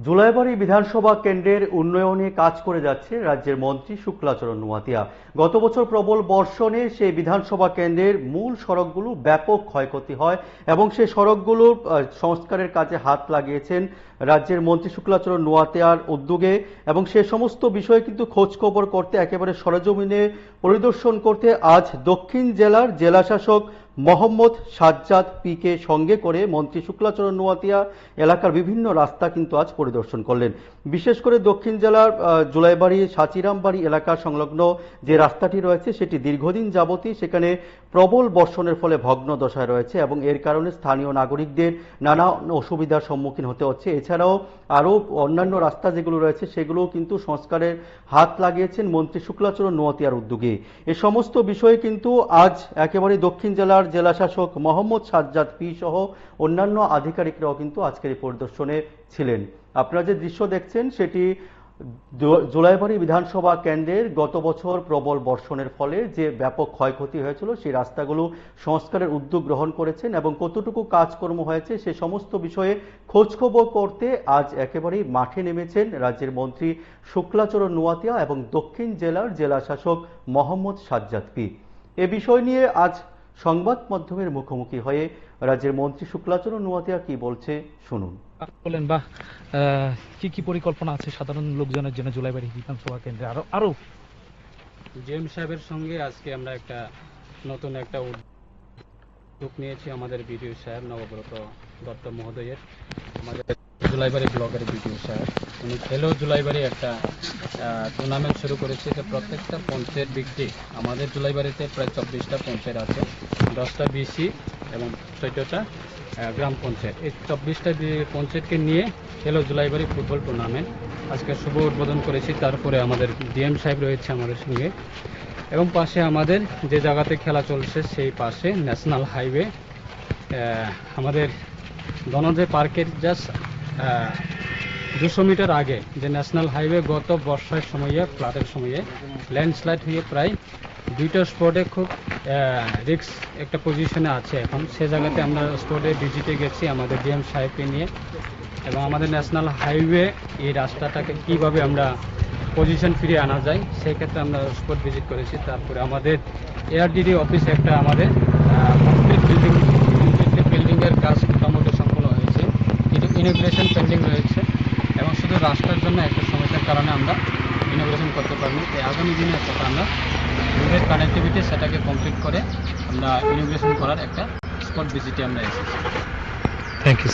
জুলাইবাড়ী বিধানসভা কেন্দ্রের উন্নয়নে কাজ করে যাচ্ছে রাজ্যের মন্ত্রী শুক্লাচরণ নোয়াতিয়া। গত বছর প্রবল বর্ষণে সেই বিধানসভা কেন্দ্রের মূল সড়কগুলো ব্যাপক ক্ষয়ক্ষতি হয় এবং সেই সড়কগুলোর সংস্কারের কাজে হাত লাগিয়েছেন রাজ্যের মন্ত্রী শুক্লাচরণ নোয়াতিয়ার উদ্যোগে। এবং সে সমস্ত বিষয়ে কিন্তু খোঁজখবর করতে, একেবারে সরেজমিনে পরিদর্শন করতে আজ দক্ষিণ জেলার জেলাশাসক মোহাম্মদ সাজ্জাদ পিকে সঙ্গে করে মন্ত্রী শুক্লাচরণ নোয়াতিয়া এলাকার বিভিন্ন রাস্তা কিন্তু আজ পরিদর্শন করলেন। বিশেষ করে দক্ষিণ জেলার জুলাইবাড়ি সাচিরামবাড়ি এলাকা সংলগ্ন যে রাস্তাটি রয়েছে সেটি দীর্ঘদিন যাবতই সেখানে প্রবল বর্ষণের ফলে ভগ্ন দশায় রয়েছে এবং এর কারণে স্থানীয় নাগরিকদের নানা অসুবিধার সম্মুখীন হতে হচ্ছে। এছাড়াও আরও অন্যান্য রাস্তা যেগুলো রয়েছে সেগুলোও কিন্তু সংস্কারের হাত লাগিয়েছেন মন্ত্রী শুক্লাচরণ নোয়াতিয়ার উদ্যোগে। এ সমস্ত বিষয়ে কিন্তু আজ একেবারে দক্ষিণ জেলার জেলাশাসক মোহাম্মদ সাজ্জাদ পি সহ অন্যান্য আধিকারিকরাও কিন্তু আজকের এই পরিদর্শনে ছিলেন। আপনারা যে দৃশ্য দেখছেন সেটি জুলাইবাড়ী বিধানসভা কেন্দ্রের গত বছর প্রবল বর্ষণের ফলে যে ব্যাপক ক্ষয়ক্ষতি হয়েছিল সেই রাস্তাগুলো সংস্কারের উদ্যোগ গ্রহণ করেছেন এবং কতটুকু কাজকর্ম হয়েছে সে সমস্ত বিষয়ে খোঁজখবর করতে আজ একেবারেই মাঠে নেমেছেন রাজ্যের মন্ত্রী শুক্লাচরণ নোয়াতিয়া এবং দক্ষিণ জেলার জেলাশাসক মোহাম্মদ সাজ্জাদ পি। এ বিষয় নিয়ে আজ সংবাদ মাধ্যমের মুখোমুখি হয়ে রাজ্যের মন্ত্রী শুক্লাচরণ নোয়াতিয়া কি বলছে শুনুন। বলেন বা কি কি পরিকল্পনা আছে সাধারণ লোকজনের জন্য জুলাইবাড়ী বিধানসভা কেন্দ্রে আরো জিএম সাহেবের সঙ্গে আজকে আমরা নতুন একটা উদ্যোগ নিয়েছি। আমাদের বিডিও সাহেব নবব্রত দত্ত মহোদয়ের, আমাদের জুলাইবাড়ী ব্লকের বিডিও সাহেব, উনি খেলো জুলাইবাড়ী একটা টুর্নামেন্ট শুরু করেছে। তো প্রত্যেকটা পঞ্চায়েত ভিত্তিক আমাদের জুলাইবাড়িতে প্রায় 24টা পঞ্চায়েত আছে, 10টা বিসি এবং 14টা গ্রাম পঞ্চায়েত। এই 24টা পঞ্চায়েতকে নিয়ে খেলো জুলাইবাড়ী ফুটবল টুর্নামেন্ট আজকে শুভ উদ্বোধন করেছি। তারপরে আমাদের ডিএম সাহেব রয়েছে আমাদের সঙ্গে এবং পাশে আমাদের যে জায়গাতে খেলা চলছে সেই পাশে ন্যাশনাল হাইওয়ে, আমাদের ধনঞ্জয় পার্কের জাস্ট 200 মিটার আগে যে ন্যাশনাল হাইওয়ে গত বর্ষার সময়ে ফ্লাডের সময়ে ল্যান্ডস্লাইড হয়ে প্রায় 2টা স্পটে খুব রিস্ক একটা পজিশনে আছে এখন। সে জায়গাতে আমরা স্পটে ভিজিটে গেছি আমাদের ডিএম সাহেবকে নিয়ে এবং আমাদের ন্যাশনাল হাইওয়ে এই রাস্তাটাকে কিভাবে আমরা পজিশন ফিরিয়ে আনা যায় সেই ক্ষেত্রে আমরা স্পট ভিজিট করেছি। তারপরে আমাদের এআরডিডি অফিস একটা আমাদের বিল্ডিংয়ের কাজ মোটামুটি সম্পূর্ণ হয়েছে, ইনোগ্রেশন পেন্ডিং রয়েছে এবং শুধু রাস্তার জন্য একটা সমস্যার কারণে আমরা ইনোগ্রেশন করতে পারিনি। আগামী দিনে একটা আমরা রোডের কানেক্টিভিটি সেটাকে কমপ্লিট করে আমরা ইনোগ্রেশন করার একটা স্পট ভিজিটে আমরা এসেছি। Thank you.